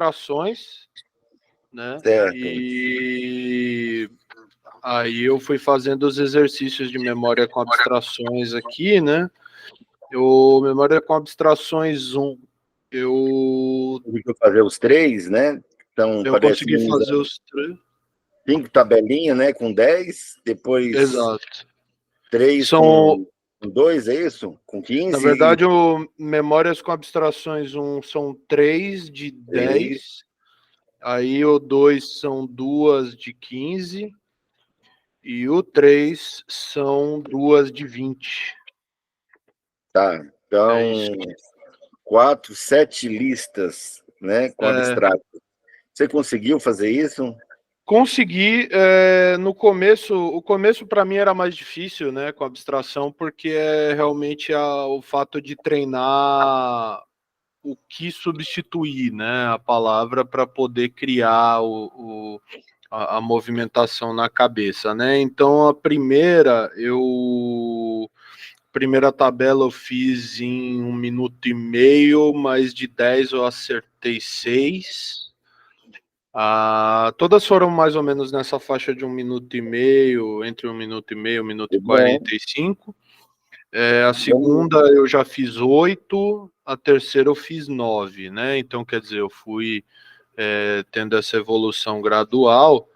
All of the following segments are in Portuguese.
abstrações, né? Certo. E aí eu fui fazendo os exercícios de memória com abstrações aqui, né? Memória com abstrações 1, eu Conseguiu fazer os 3, né? Então, parece consegui fazer os 3. 5 tabelinhas, né? Com 10, depois Exato. 3 com 2, é isso? Com 15? Na verdade, memórias com abstrações 1 são 3 de 10, aí o 2 são 2 de 15, e o 3 são 2 de 20. Tá, então, 7 listas, né? Com abstrato. Você conseguiu fazer isso? Consegui. No começo, o começo para mim era mais difícil, né, com abstração, porque é realmente o fato de treinar o que substituir, né, a palavra para poder criar a movimentação na cabeça, né? Então a primeira tabela eu fiz em 1 minuto e meio, mas de 10 eu acertei 6. Todas foram mais ou menos nessa faixa de 1 minuto e meio, entre 1 minuto e meio, 1 minuto e 45. A segunda eu já fiz 8, a terceira eu fiz 9, né? Então, quer dizer, eu fui tendo essa evolução gradual.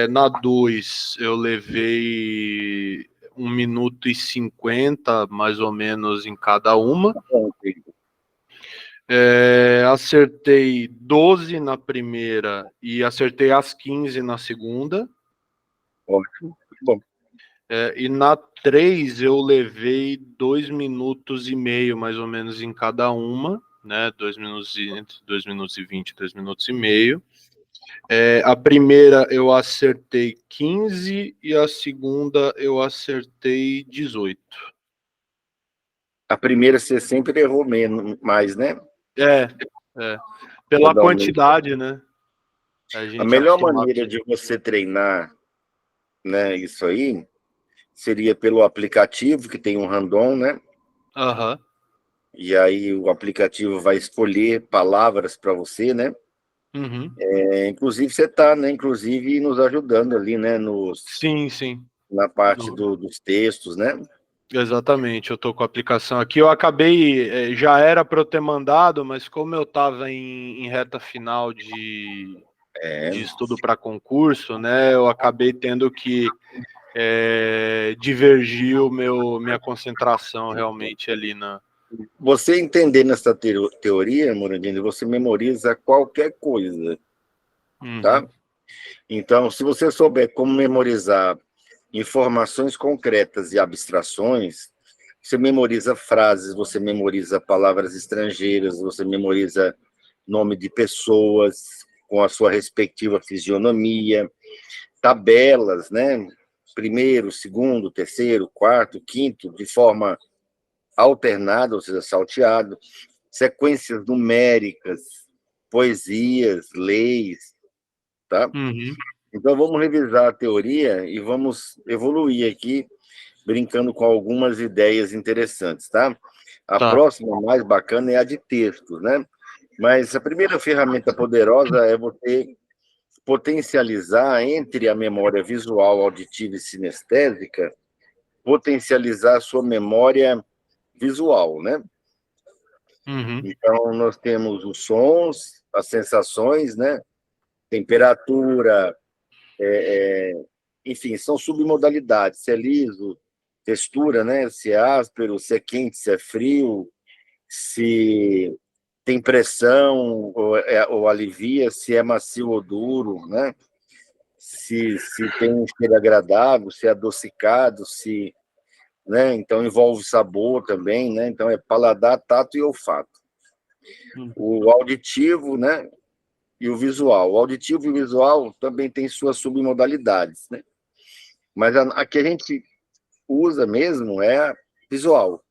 Na 2 eu levei 1 minuto e 50, mais ou menos, em cada uma. Acertei 12 na primeira e acertei as 15 na segunda. Ótimo, bom. E na 3 eu levei 2 minutos e meio, mais ou menos, em cada uma, né? 2 minutos entre 2 minutos e 20, 2 minutos e meio. A primeira eu acertei 15 e a segunda eu acertei 18. A primeira você sempre errou menos, mais, né? Pela quantidade, né? A melhor maneira de você treinar, né, isso aí seria pelo aplicativo, que tem um random, né? Aham. E aí o aplicativo vai escolher palavras para você, né? Uhum. Inclusive você está, né? Inclusive nos ajudando ali, né? Sim. Na parte dos textos, né? Exatamente, eu tô com a aplicação aqui. Eu acabei, já era para eu ter mandado, mas como eu estava em reta final de estudo para concurso, né? Eu acabei tendo que divergir minha concentração realmente ali na. Você entendendo essa teoria, Morandini, você memoriza qualquer coisa, tá? Então, se você souber como memorizar informações concretas e abstrações, você memoriza frases, você memoriza palavras estrangeiras, você memoriza nome de pessoas com a sua respectiva fisionomia, tabelas, né? Primeiro, segundo, terceiro, quarto, quinto, de forma alternada, ou seja, salteado, sequências numéricas, poesias, leis, tá? Então, vamos revisar a teoria e vamos evoluir aqui, brincando com algumas ideias interessantes, tá? A próxima, mais bacana, é a de textos, né? Mas a primeira ferramenta poderosa é você potencializar entre a memória visual, auditiva e sinestésica, potencializar a sua memória visual, né? Então, nós temos os sons, as sensações, né? Temperatura, enfim, são submodalidades, se é liso, textura, né? Se é áspero, se é quente, se é frio, se tem pressão ou alivia, se é macio ou duro, né? Se tem um cheiro agradável, se é adocicado, se, né? Então envolve sabor também, né? Então é paladar, tato e olfato. O auditivo, né? E o visual. O auditivo e o visual também têm suas submodalidades, né? Mas a que a gente usa mesmo é a visual.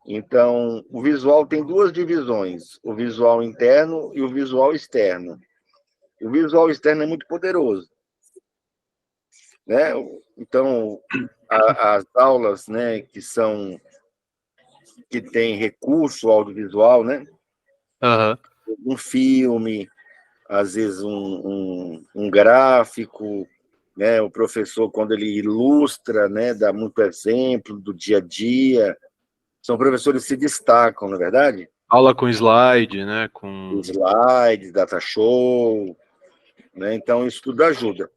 Então, o visual tem duas divisões, o visual interno e o visual externo. O visual externo é muito poderoso, né? Então, as aulas, né, que têm recurso audiovisual, né? um filme, às vezes um gráfico, né? O professor, quando ele ilustra, né, dá muito exemplo do dia a dia. São professores que se destacam, não é verdade? Aula com slide, né? Com Slides, data show, né? Então, isso tudo ajuda.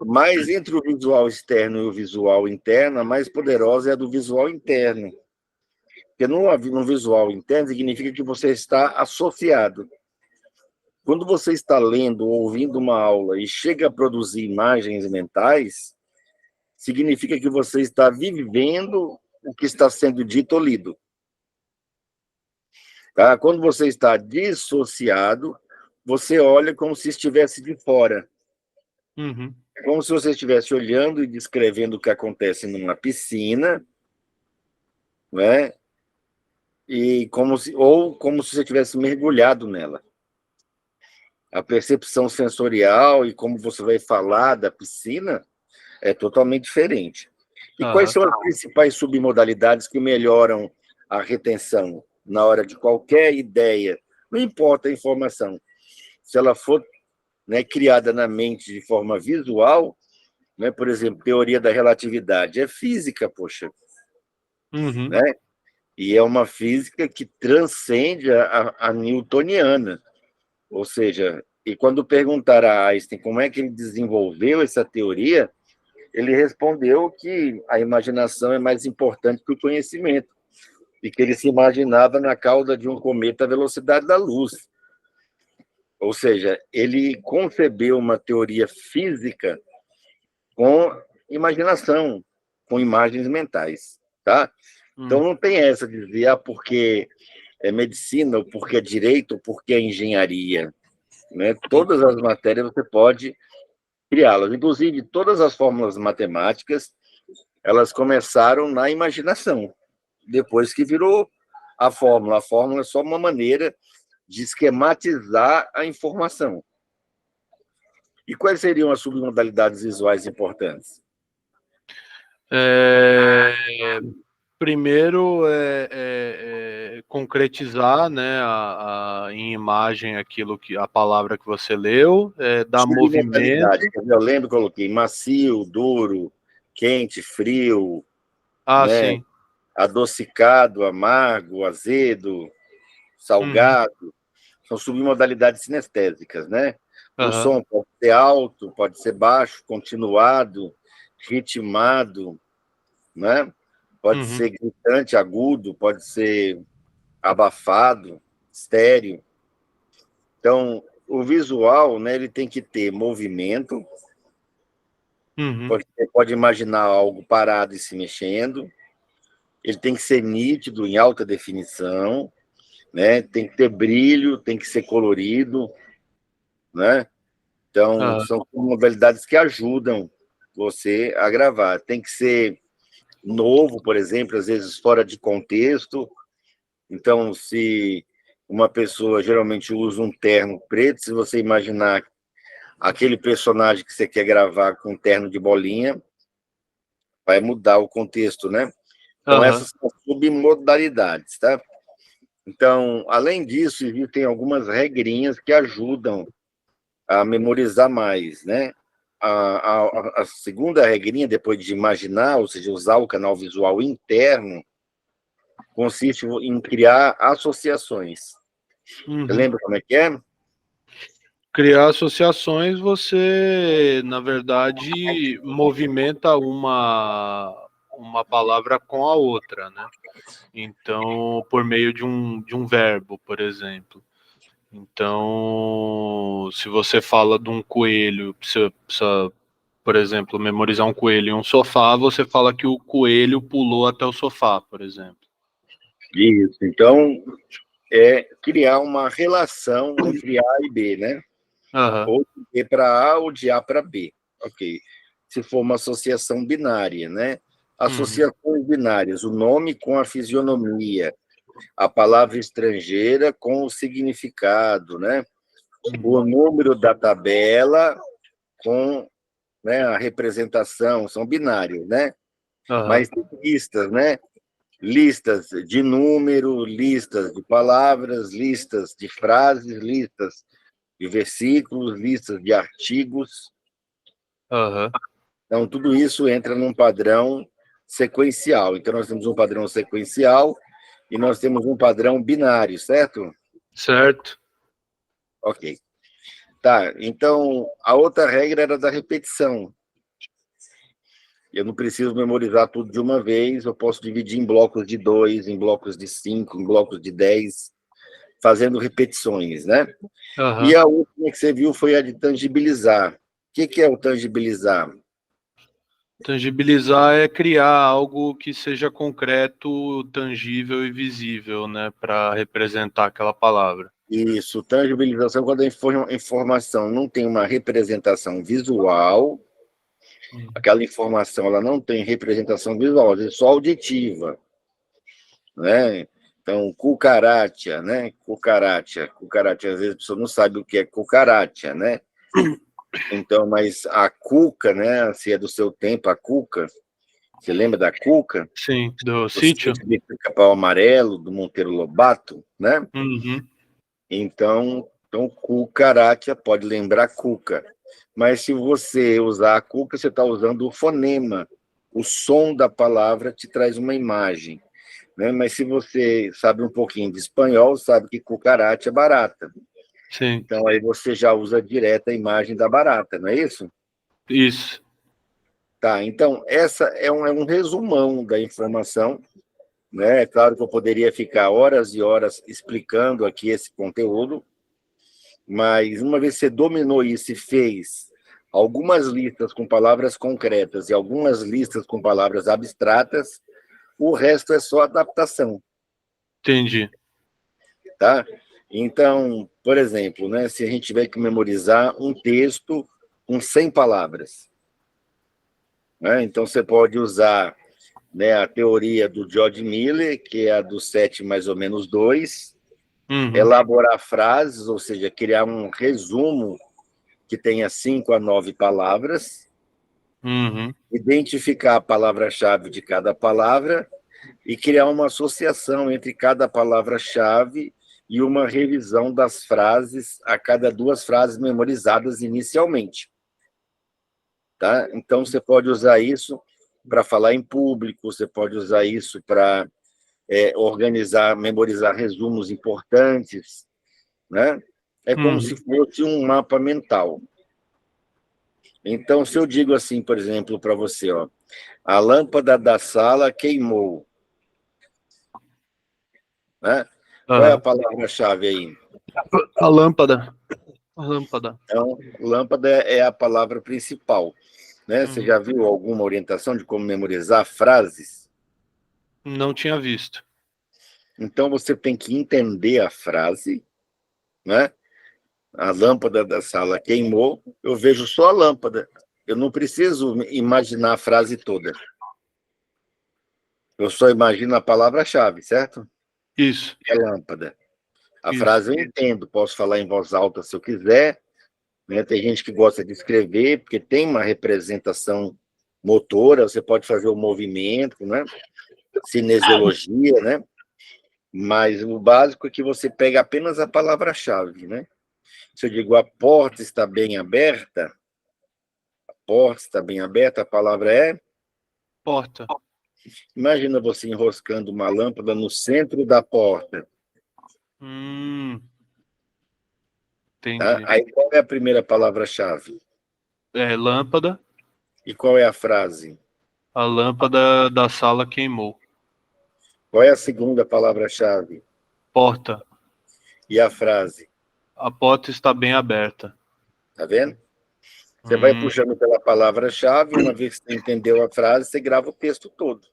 Mas entre o visual externo e o visual interno, a mais poderosa é a do visual interno. Porque no visual interno significa que você está associado. Quando você está lendo ou ouvindo uma aula e chega a produzir imagens mentais, significa que você está vivendo o que está sendo dito ou lido. Tá? Quando você está dissociado, você olha como se estivesse de fora. Uhum. É como se você estivesse olhando e descrevendo o que acontece numa piscina, né? Ou como se você tivesse mergulhado nela. A percepção sensorial e como você vai falar da piscina é totalmente diferente. E quais são as principais submodalidades que melhoram a retenção na hora de qualquer ideia? Não importa a informação. Se ela for, né, criada na mente de forma visual, né, por exemplo, teoria da relatividade, é física, poxa. Uhum. Né? E é uma física que transcende a newtoniana. Ou seja, e quando perguntaram a Einstein como é que ele desenvolveu essa teoria, ele respondeu que a imaginação é mais importante que o conhecimento, e que ele se imaginava na cauda de um cometa à velocidade da luz. Ou seja, ele concebeu uma teoria física com imaginação, com imagens mentais, tá? Então não tem essa de dizer porque é medicina, ou porque é direito, ou porque é engenharia, né? Todas as matérias você pode criá-las, inclusive todas as fórmulas matemáticas, elas começaram na imaginação, depois que virou a fórmula. A fórmula é só uma maneira de esquematizar a informação. E quais seriam as submodalidades visuais importantes? Primeiro concretizar, né, em imagem aquilo que a palavra que você leu, dar movimento. Eu lembro, coloquei macio, duro, quente, frio, né? Sim. Adocicado, amargo, azedo, salgado. São submodalidades sinestésicas, né? O som pode ser alto, pode ser baixo, continuado, ritmado, né? Pode ser gritante, agudo, pode ser abafado, estéreo. Então, o visual, né, ele tem que ter movimento, você pode imaginar algo parado e se mexendo, ele tem que ser nítido, em alta definição, né? Tem que ter brilho, tem que ser colorido, né? Então, são modalidades que ajudam você a gravar. Tem que ser novo, por exemplo, às vezes fora de contexto. Então, se uma pessoa geralmente usa um terno preto, se você imaginar aquele personagem que você quer gravar com um terno de bolinha, vai mudar o contexto, né? Então, essas são as submodalidades, tá? Então, além disso, existem algumas regrinhas que ajudam a memorizar mais, né? A segunda regrinha, depois de imaginar, ou seja, usar o canal visual interno, consiste em criar associações. Você lembra como é que é? Criar associações, você, na verdade, movimenta uma palavra com a outra, né? Então, por meio de um verbo, por exemplo. Então, se você fala de um coelho, precisa, por exemplo, memorizar um coelho em um sofá, você fala que o coelho pulou até o sofá, por exemplo. Isso. Então, é criar uma relação entre A e B, né? Ou de B para A ou de A para B. Ok. Se for uma associação binária, né? Associações binárias, o nome com a fisionomia, a palavra estrangeira com o significado, né? O número da tabela com, né, a representação, são binários, né? Mas tem listas, né? listas de número, listas de palavras, listas de frases, listas de versículos, listas de artigos. Aham. Então, tudo isso entra num padrão sequencial. Então, nós temos um padrão sequencial e nós temos um padrão binário, certo? Certo. Ok. Tá, então, a outra regra era da repetição. Eu não preciso memorizar tudo de uma vez, eu posso dividir em blocos de 2, em blocos de 5, em blocos de 10, fazendo repetições, né? Aham. E a última que você viu foi a de tangibilizar. O que é o tangibilizar? Tangibilizar é criar algo que seja concreto, tangível e visível, né, para representar aquela palavra. Isso, tangibilização, quando a informação não tem uma representação visual, aquela informação ela não tem representação visual, ela é só auditiva, né? Então, cucaracha, né? Cucaracha, às vezes a pessoa não sabe o que é cucaracha, né? Então, mas a cuca, né? Se é do seu tempo, a cuca, você lembra da cuca? Sim, do O sítio? sítio de Pica-Pau Amarelo, do Monteiro Lobato, né? Uhum. Então, cucaracha pode lembrar cuca. Mas se você usar a cuca, você está usando o fonema. O som da palavra te traz uma imagem. Né? Mas se você sabe um pouquinho de espanhol, sabe que cucaracha é barata. Sim, Então, aí você já usa direto a imagem da barata, não é isso? isso. Tá, então, essa é um resumão da informação. Né? É claro que eu poderia ficar horas e horas explicando aqui esse conteúdo, mas uma vez que você dominou isso e fez algumas listas com palavras concretas e algumas listas com palavras abstratas, o resto é só adaptação, Entendi. tá? Então, por exemplo, né, se a gente tiver que memorizar um texto com 100 palavras, né, então você pode usar, né, a teoria do George Miller, que é a do 7 mais ou menos 2, Uhum. elaborar frases, ou seja, criar um resumo que tenha 5 a 9 palavras, Uhum. identificar a palavra-chave de cada palavra e criar uma associação entre cada palavra-chave e uma revisão das frases a cada 2 frases memorizadas inicialmente. Tá? Então, você pode usar isso para falar em público, você pode usar isso para organizar, memorizar resumos importantes, né? É como Uhum. se fosse um mapa mental. Então, se eu digo assim, por exemplo, para você, ó, a lâmpada da sala queimou, né? Qual é a Aham. palavra-chave aí? A lâmpada. A lâmpada. Então, lâmpada é a palavra principal, né? Você Uhum. já viu alguma orientação de como memorizar frases? Não tinha visto. Então, você tem que entender a frase, né? A lâmpada da sala queimou, eu vejo só a lâmpada. Eu não preciso imaginar a frase toda. Eu só imagino a palavra-chave, certo? Isso, É lâmpada. A isso. frase eu entendo, posso falar em voz alta se eu quiser, né? Tem gente que gosta de escrever, porque tem uma representação motora, você pode fazer o movimento, né? Cinesiologia, né? Mas o básico é que você pega apenas a palavra-chave, né? Se eu digo a porta está bem aberta, a porta está bem aberta, a palavra é... Porta. Imagina você enroscando uma lâmpada no centro da porta, Hum, tá? entendi. Aí qual é a primeira palavra-chave? É, lâmpada. E qual é a frase? A lâmpada da sala queimou. Qual é a segunda palavra-chave? Porta. E a frase? A porta está bem aberta. Tá vendo? Você vai Hum, puxando pela palavra-chave, uma vez que você entendeu a frase, você grava o texto todo.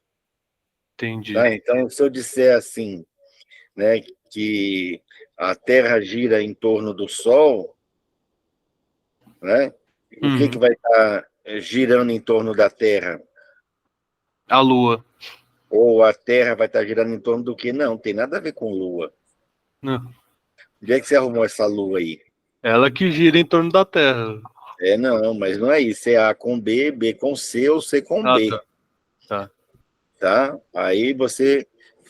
entendi. Tá? Então, se eu disser assim, né, que a Terra gira em torno do Sol, né, o que Uhum. vai estar girando em torno da Terra? A lua. Ou a Terra vai estar girando em torno do quê? Não, tem nada a ver com Lua. Não. Onde é que você arrumou essa Lua aí? Ela que gira em torno da Terra. Não, mas não é isso. É A com B, B com C ou C com Ah, B. tá. Tá. Tá? Aí você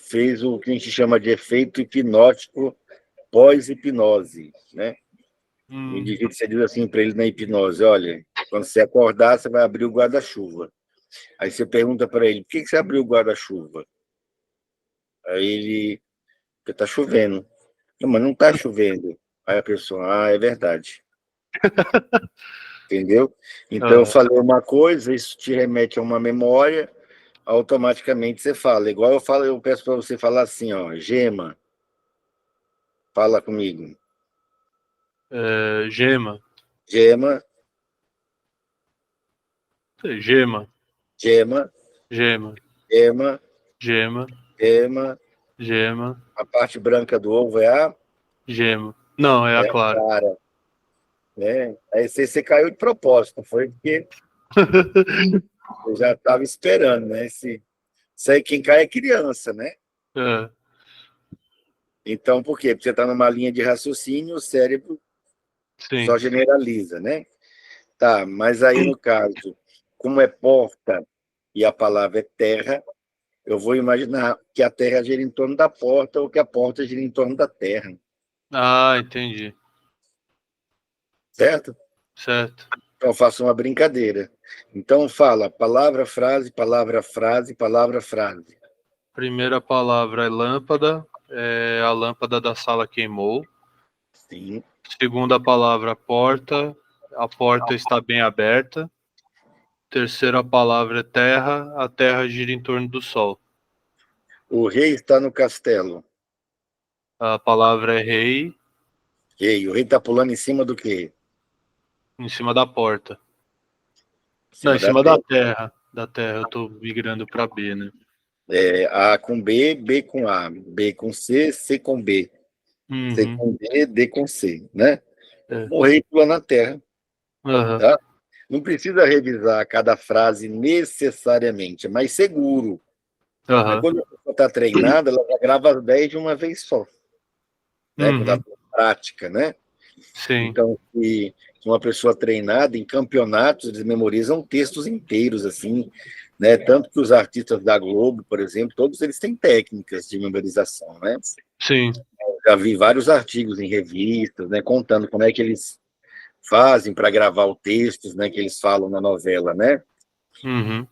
fez o que a gente chama de efeito hipnótico pós-hipnose, né? O indivíduo, você diz assim para ele na hipnose: olha, quando você acordar, você vai abrir o guarda-chuva. Aí você pergunta para ele: por que você abriu o guarda-chuva? Aí ele: porque está chovendo. Não, mas não está chovendo. Aí a pessoa: é verdade. Entendeu? Então, eu falei uma coisa, isso te remete a uma memória, automaticamente você fala. Igual eu falo, eu peço para você falar assim, ó: Gema, fala comigo. Gema. Gema. Gema. Gema. Gema. Gema. Gema. Gema. Gema. A parte branca do ovo é a? Gema. Não, é a clara. Né? Aí você caiu de propósito, foi porque eu já estava esperando, né? Isso aí quem cai é criança, né? Então, por quê? Porque você está numa linha de raciocínio, o cérebro só generaliza, né? Tá, mas aí no caso, como é porta e a palavra é terra, eu vou imaginar que a terra gira em torno da porta ou que a porta gira em torno da terra. Entendi. Certo? Certo. Então, eu faço uma brincadeira. Então, fala palavra, frase, palavra, frase, palavra, frase. Primeira palavra é lâmpada. A lâmpada da sala queimou. Sim. Segunda palavra, porta. A porta está bem aberta. Terceira palavra é terra. A terra gira em torno do sol. O rei está no castelo. A palavra é rei. Rei. O rei está pulando em cima do quê? Em cima da porta. Não, em cima da terra. Da terra, eu tô migrando para B, né? A com B, B com A. B com C, C com B. C com D, D com C, né? O rei pula na terra. Tá? Não precisa revisar cada frase necessariamente, é mais seguro. Mas quando a pessoa está treinada, ela já grava as 10 de uma vez só. Né? Quando ela tem prática, né? Sim. Então, se uma pessoa treinada em campeonatos, eles memorizam textos inteiros, assim, né? Tanto que os artistas da Globo, por exemplo, todos eles têm técnicas de memorização, né? Sim. Já vi vários artigos em revistas, né? Contando como é que eles fazem para gravar o texto, né? Que eles falam na novela, né?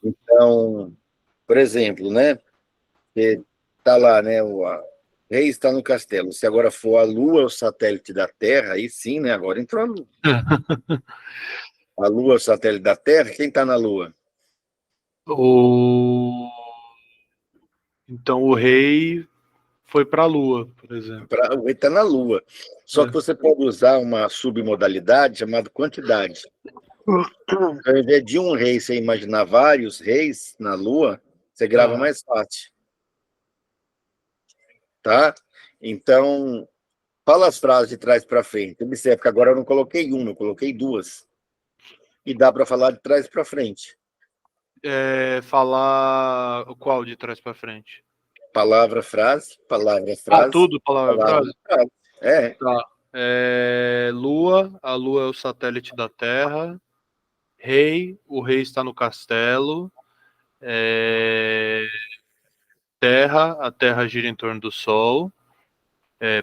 Então, por exemplo, né? Está lá, né? O rei está no castelo. Se agora for a Lua, o satélite da Terra, aí sim, né? Agora entrou a Lua. A Lua é o satélite da Terra. Quem está na Lua? Então o rei foi para a Lua, por exemplo. O rei está na Lua. Só que você pode usar uma submodalidade chamada quantidade. Ao invés de um rei, você imaginar vários reis na Lua, você grava mais fácil. Tá? Então, fala as frases de trás para frente. Observe que agora eu não coloquei uma, eu coloquei duas. E dá para falar de trás para frente. Falar qual de trás para frente? Palavra, frase, palavra, frase. Tudo palavra, frase? Tá. Lua, a Lua é o satélite da Terra. Rei, o rei está no castelo. Terra, a Terra gira em torno do Sol.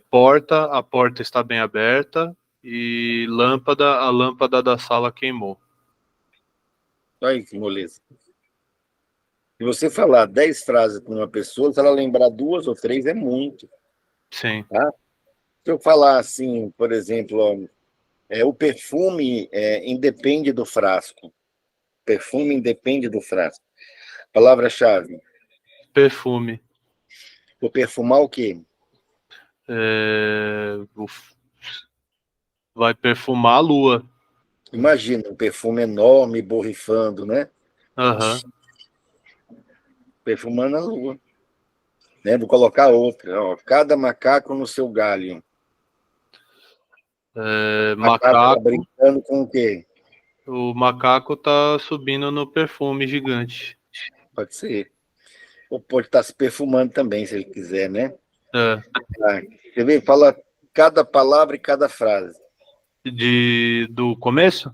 Porta, a porta está bem aberta. E lâmpada, a lâmpada da sala queimou. Olha que moleza. Se você falar 10 frases para uma pessoa, se ela lembrar 2 ou 3, é muito. Sim. Tá? Se eu falar assim, por exemplo, o perfume independe do frasco. Perfume independe do frasco. Palavra-chave. Perfume. Vou perfumar o quê? Vai perfumar a Lua. Imagina, um perfume enorme, borrifando, né? Perfumando a Lua. Né? Vou colocar outra. Ó, cada macaco no seu galho. Macaco. Tá brincando com o quê? O macaco tá subindo no perfume gigante. Pode ser. Ou pode estar se perfumando também, se ele quiser, né? Você vê, fala cada palavra e cada frase. Do começo?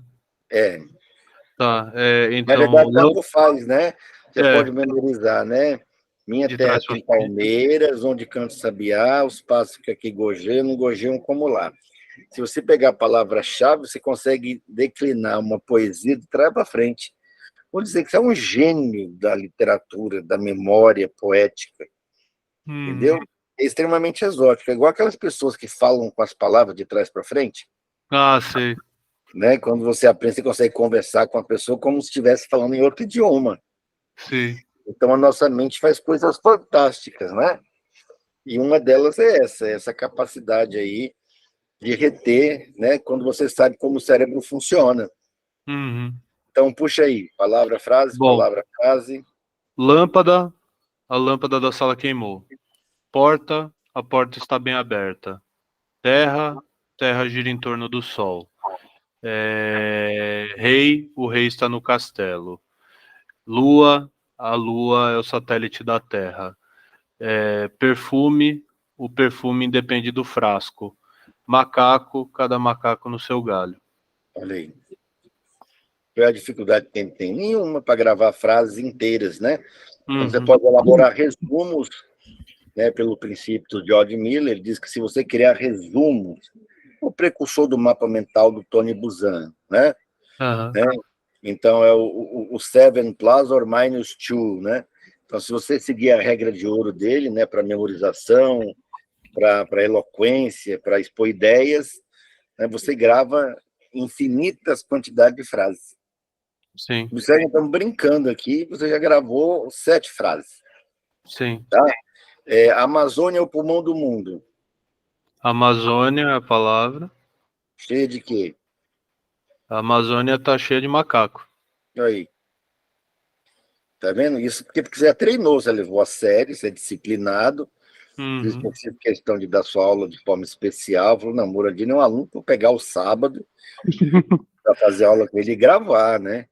Tá. Então, na verdade, tanto faz, né? Você pode memorizar, né? Minha De terra trás para tem frente. palmeiras, onde canta sabiá, os pássaros que aqui gorjeiam, não gorjeiam como lá. Se você pegar a palavra-chave, você consegue declinar uma poesia de trás para frente. Vou dizer que você é um gênio da literatura, da memória poética, entendeu? É extremamente exótico. É igual aquelas pessoas que falam com as palavras de trás para frente. Ah, sei. Né? Quando você aprende, você consegue conversar com a pessoa como se estivesse falando em outro idioma. Sim. Então, a nossa mente faz coisas fantásticas, né? E uma delas é essa capacidade aí de reter, né? Quando você sabe como o cérebro funciona. Uhum. Então, puxa aí, palavra, Bom, frase. lâmpada, a lâmpada da sala queimou. Porta, a porta está bem aberta. Terra, terra gira em torno do sol. Rei, o rei está no castelo. Lua, a lua é o satélite da terra. Perfume, o perfume independe do frasco. Macaco, cada macaco no seu galho. Olha aí. Qual é a dificuldade que tem? Nenhuma para gravar frases inteiras, né? Então, você pode elaborar resumos, né, pelo princípio do George Miller. Ele diz que se você criar resumos, o precursor do mapa mental do Tony Buzan, né? Uhum. Né? Então, é o 7 plus or minus 2, né? Então, se você seguir a regra de ouro dele, né, para memorização, para eloquência, para expor ideias, né, você grava infinitas quantidades de frases. Sim. Você já estamos brincando aqui, você já gravou 7 frases. Sim. Tá? A Amazônia é o pulmão do mundo. Amazônia é a palavra. Cheia de quê? A Amazônia está cheia de macaco. Aí. Tá vendo? Isso porque você já treinou, você levou a sério, você é disciplinado. Fiz questão de dar sua aula de forma especial. Falou, não, Muradinho é um aluno para pegar o sábado para fazer aula com ele e gravar, né?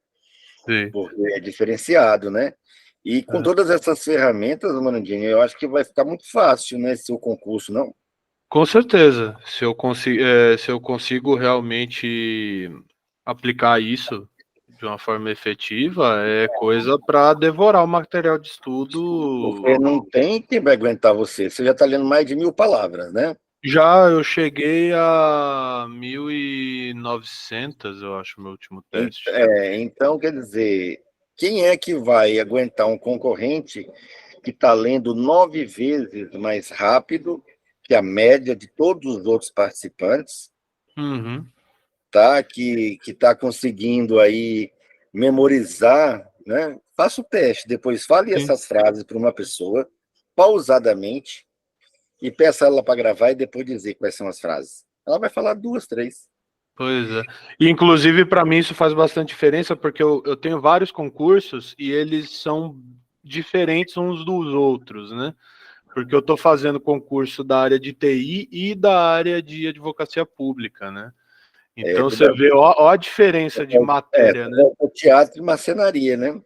Sim. Porque é diferenciado, né? E com todas essas ferramentas, Muradinho, eu acho que vai ficar muito fácil, né? Esse seu concurso, não? Com certeza. Se eu consigo realmente aplicar isso de uma forma efetiva, é coisa para devorar o material de estudo. Porque não tem quem vai aguentar você. Você já está lendo mais de 1.000 palavras, né? Já eu cheguei a 1.900, eu acho, meu último teste. Então, quer dizer, quem é que vai aguentar um concorrente que está lendo 9 vezes mais rápido que a média de todos os outros participantes, tá? Que está conseguindo aí memorizar, né? Faça o teste, depois fale Sim. essas frases para uma pessoa, pausadamente, e peça ela para gravar e depois dizer quais são as frases. Ela vai falar 2, 3. Pois é. E, inclusive, para mim isso faz bastante diferença, porque eu tenho vários concursos e eles são diferentes uns dos outros, né? Porque eu estou fazendo concurso da área de TI e da área de advocacia pública, né? Então você vê ó a diferença de matéria, né? O teatro e marcenaria, né?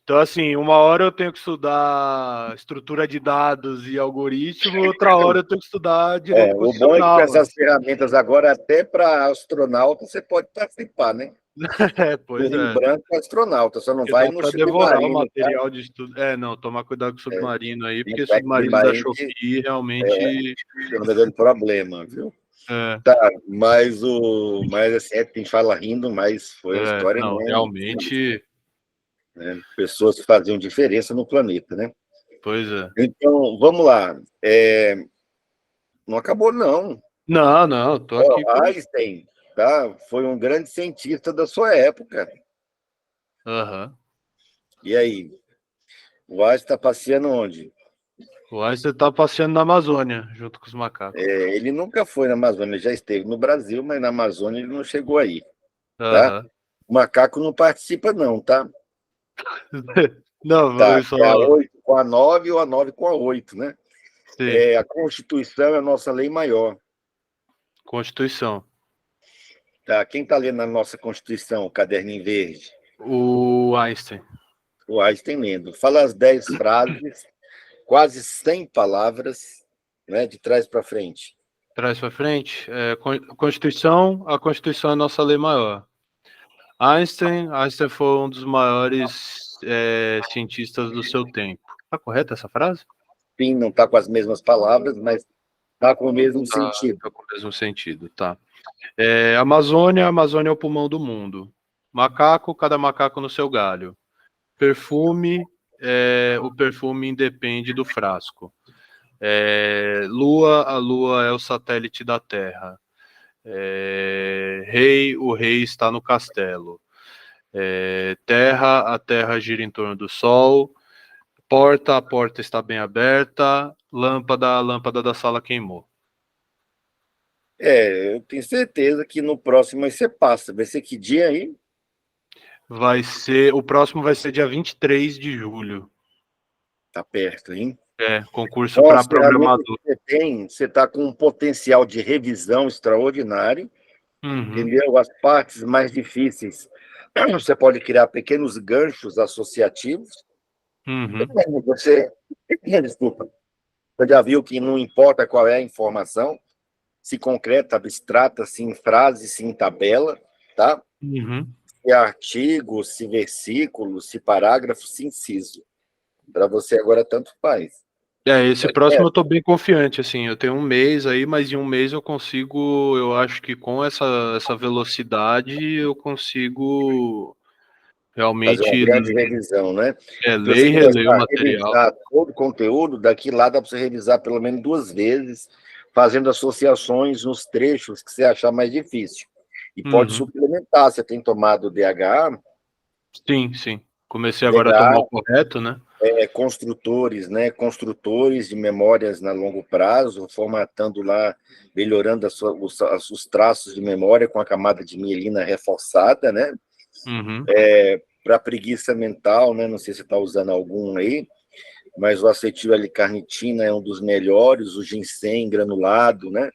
Então, assim, uma hora eu tenho que estudar estrutura de dados e algoritmo, outra hora eu tenho que estudar direito O bom é que com constitucional. essas ferramentas agora, até para astronauta, você pode participar, né? Pois Rio é. Branco astronauta, só não Porque vai dá no para devorar o submarino, tá? material de estudo. Não, tomar cuidado com o submarino aí, porque submarino da Submarino Shopee realmente. é um grande problema, viu? É, Tá, mas assim, tem fala rindo, mas foi uma história não, mesmo, realmente. né? Pessoas que faziam diferença no planeta, né? Pois é. Então, vamos lá. Não acabou, não. Não, não, tô aqui com. Einstein, tá? Foi um grande cientista da sua época. Aham. E aí? O Einstein está passeando onde? O Einstein tá passeando na Amazônia, junto com os macacos. Ele nunca foi na Amazônia, ele já esteve no Brasil, mas na Amazônia ele não chegou aí, tá? Aham. O macaco não participa, não, tá? Não, Tá, eu só. é a 8 com a 9 ou a 9 com a 8, né? Sim. A Constituição é a nossa lei maior. Constituição. Tá? Quem está lendo a nossa Constituição, o caderninho verde? O Einstein. O Einstein lendo. Fala as 10 frases, quase 100 palavras, né, de trás para frente. Traz para frente. Constituição, a Constituição é a nossa lei maior. Einstein foi um dos maiores cientistas do seu tempo. Tá correta essa frase? Sim, não está com as mesmas palavras, mas está com o mesmo sentido. Tá com o mesmo sentido, tá. Amazônia é o pulmão do mundo. Macaco, cada macaco no seu galho. Perfume, o perfume independe do frasco. Lua, a lua é o satélite da Terra. Rei, o rei está no castelo. Terra, a terra gira em torno do sol. Porta, a porta está bem aberta. Lâmpada, a lâmpada da sala queimou. Eu tenho certeza que no próximo aí você passa. Vai ser que dia aí? O próximo vai ser dia 23 de julho. Tá perto, hein? Concurso para programador. Você está com um potencial de revisão extraordinário, entendeu? As partes mais difíceis, você pode criar pequenos ganchos associativos. Desculpa, você já viu que não importa qual é a informação, se concreta, abstrata, se em frase, se em tabela, tá? Se artigo, se versículo, se parágrafo, se inciso. Para você agora tanto faz. Esse próximo eu tô bem confiante, assim, eu tenho um mês aí, mas em um mês eu consigo, eu acho que com essa velocidade eu consigo realmente fazer uma grande revisão, né? ler e reler o material. Revisar todo o conteúdo, daqui lá dá para você revisar pelo menos 2 vezes, fazendo associações nos trechos que você achar mais difícil. E pode suplementar, você tem tomado DHA? Sim. Comecei agora a tomar o correto, né? Construtores, né? Construtores de memórias na longo prazo, formatando lá, melhorando os traços de memória com a camada de mielina reforçada, né? Para preguiça mental, né? Não sei se você está usando algum aí, mas o acetil L-carnitina é um dos melhores, o ginseng granulado, né?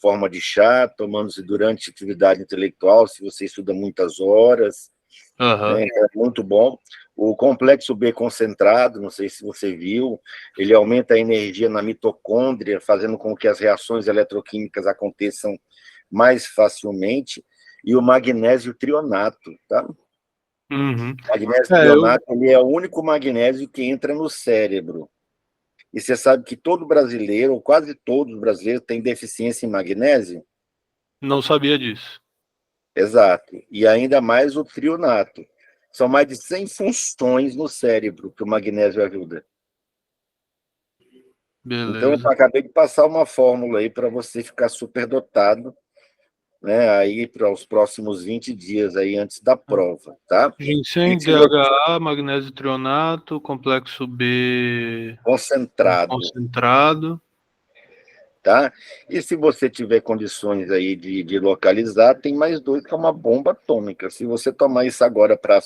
Forma de chá, tomando-se durante atividade intelectual, se você estuda muitas horas, né? É muito bom. O complexo B concentrado, não sei se você viu, ele aumenta a energia na mitocôndria, fazendo com que as reações eletroquímicas aconteçam mais facilmente, e o magnésio trionato, tá? O magnésio trionato ele é o único magnésio que entra no cérebro. E você sabe que todo brasileiro, ou quase todos os brasileiros, têm deficiência em magnésio? Não sabia disso. Exato. E ainda mais o trionato. São mais de 100 funções no cérebro que o magnésio ajuda. Beleza. Então, eu acabei de passar uma fórmula aí para você ficar superdotado, né, aí para os próximos 20 dias aí antes da prova, tá? Ginseng, DHA, magnésio trionato, complexo B concentrado. Tá? E se você tiver condições aí de localizar, tem mais 2 que é uma bomba atômica. Se você tomar isso agora para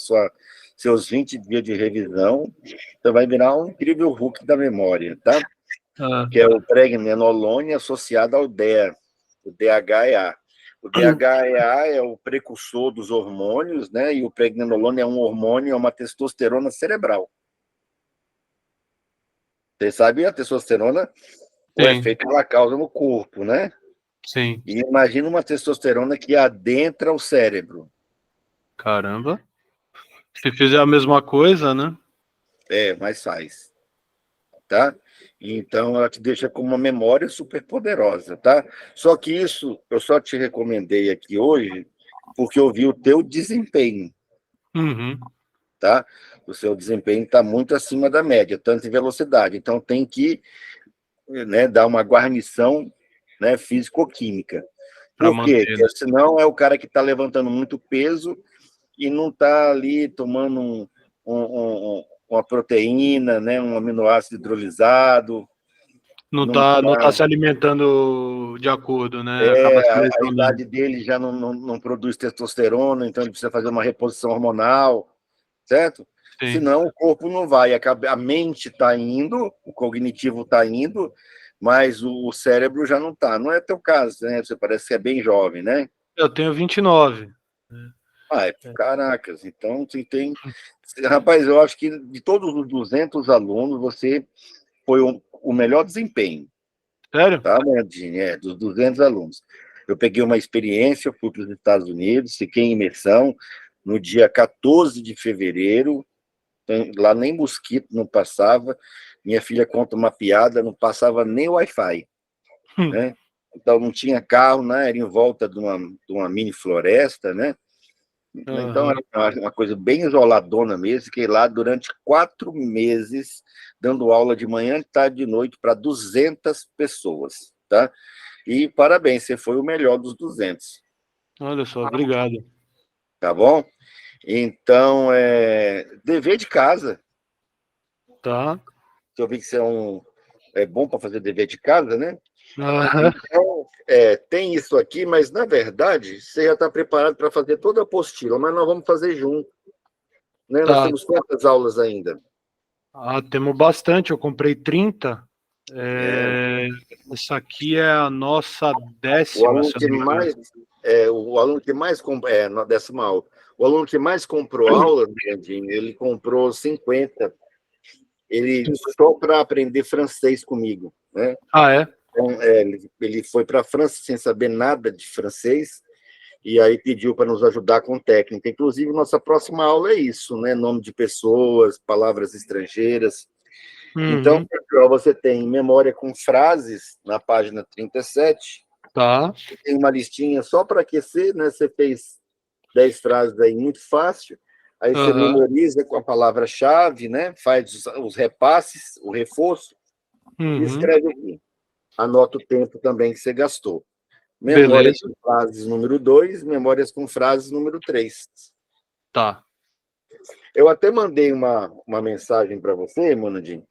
seus 20 dias de revisão, você vai virar um incrível Hulk da memória, tá? Que é o pregnenolone associado ao DEA, o DHEA. O DHEA é o precursor dos hormônios, né? E o pregnenolone é um hormônio, é uma testosterona cerebral. Você sabe a testosterona, o efeito que ela causa no corpo, né? Sim. E imagina uma testosterona que adentra o cérebro. Caramba. Se fizer a mesma coisa, né? Mas faz. Tá? Então, ela te deixa com uma memória super poderosa, tá? Só que isso eu só te recomendei aqui hoje porque eu vi o teu desempenho, tá? O seu desempenho está muito acima da média, tanto em velocidade. Então, tem que, né, dar uma guarnição, né, físico-química. Por quê? Porque senão é o cara que está levantando muito peso e não está ali tomando uma proteína, né, um aminoácido hidrolisado. Não tá se alimentando de acordo, né? A idade dele já não produz testosterona, então ele precisa fazer uma reposição hormonal, certo? Sim. Senão o corpo não vai, a mente está indo, o cognitivo está indo, mas o cérebro já não está. Não é teu caso, né? Você parece que é bem jovem, né? Eu tenho 29. Caracas, então você tem... Rapaz, eu acho que de todos os 200 alunos, você foi o melhor desempenho. Sério? Tá, Nandinho? Dos 200 alunos. Eu peguei uma experiência, fui para os Estados Unidos, fiquei em imersão no dia 14 de fevereiro, Lá nem mosquito não passava. Minha filha conta uma piada, não passava nem Wi-Fi, né? Então não tinha carro, né? Era em volta de uma mini floresta, né? Então era uma coisa bem isoladona mesmo. Fiquei lá durante 4 meses, dando aula de manhã, tarde e de noite para 200 pessoas, tá? E parabéns, você foi o melhor dos 200. Olha só, obrigado. Tá bom? Então, dever de casa. Tá. Eu vi que você é bom para fazer dever de casa, né? Aham. Então, tem isso aqui, mas, na verdade, você já está preparado para fazer toda a apostila, mas nós vamos fazer junto, né? Nós Tá. temos quantas aulas ainda? Temos bastante, eu comprei 30. É, Essa aqui é a nossa o 10ª, aluno se eu que não me engano. mais, o aluno que mais na 10ª aula, o aluno que mais comprou aula, Brandinho, ele comprou 50, ele só para aprender francês comigo, né? Ah, é? Então, ele foi para a França sem saber nada de francês e aí pediu para nos ajudar com técnica. Inclusive, nossa próxima aula é isso, né? Nome de pessoas, palavras estrangeiras. Então, Uhum. você tem memória com frases na página 37. Tá. Tem uma listinha só para aquecer, né? Você fez 10 frases aí muito fácil. Aí você Aham. memoriza com a palavra-chave, né? Faz os repasses, o reforço e Uhum. escreve aqui. Anota o tempo também que você gastou. Memória Beleza. com frases número 2, memórias com frases número 3. Tá. Eu até mandei uma mensagem para você, Monandinho,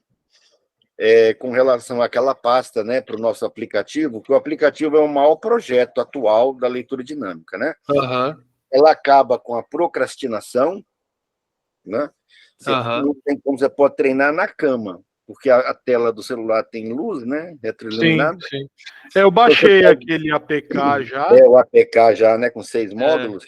com relação àquela pasta, né, para o nosso aplicativo, que o aplicativo é o maior projeto atual da leitura dinâmica, né? Aham. Ela acaba com a procrastinação, né? Você Aham. não tem como você pode treinar na cama, porque a tela do celular tem luz, né, Sim, retroiluminada. sim. Eu Você baixei pode, aquele APK já. o APK já, né, com 6 É, módulos.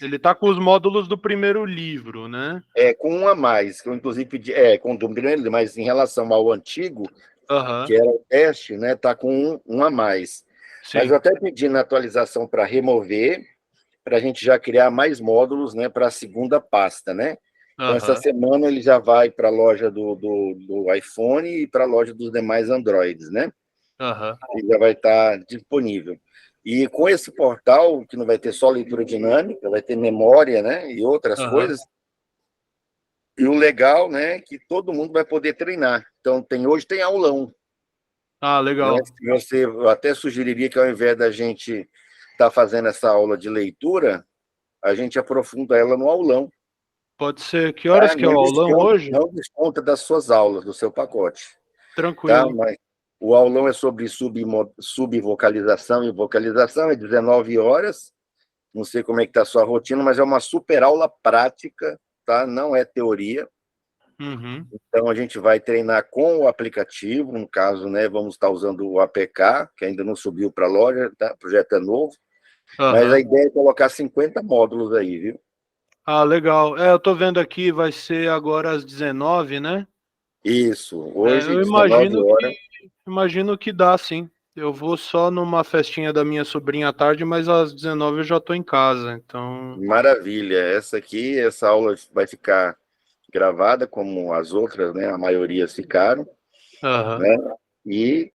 Ele tá com os módulos do primeiro livro, né? Com um a mais, que eu inclusive pedi, com o grande, mas em relação ao antigo, Aham. que era o teste, né, tá com um a mais. Mas eu Sim. até pedi na atualização para remover, para a gente já criar mais módulos, né, para a segunda pasta, né? Então, essa Aham. semana ele já vai para a loja do iPhone e para a loja dos demais Androids, né? Aham. Ele já vai estar disponível. E com esse portal, que não vai ter só leitura dinâmica, vai ter memória, né, e outras Aham. coisas. E o legal, né, é que todo mundo vai poder treinar. Então, hoje tem aulão, Ah, né? legal. Eu até sugeriria que ao invés da gente estar fazendo essa aula de leitura, a gente aprofunda ela no aulão. Pode ser. Que horas Tá? que é o aulão hoje? Não desconta das suas aulas, do seu pacote. Tá? Tranquilo. Mas o aulão é sobre subvocalização e vocalização, é 19 horas. Não sei como é que está a sua rotina, mas é uma super aula prática, tá? Não é teoria. Uhum. Então, a gente vai treinar com o aplicativo, no caso, né, vamos estar usando o APK, que ainda não subiu para a loja, tá? O projeto é novo, mas a Aham. ideia é colocar 50 módulos aí, viu? Ah, legal. Eu tô vendo aqui, vai ser agora às 19, né? Isso, hoje, Eu 19 horas. imagino que dá, sim. Eu vou só numa festinha da minha sobrinha à tarde, mas às 19 eu já tô em casa, então. Maravilha. Essa aula vai ficar gravada, como as outras, né? A maioria ficaram, Aham. né? E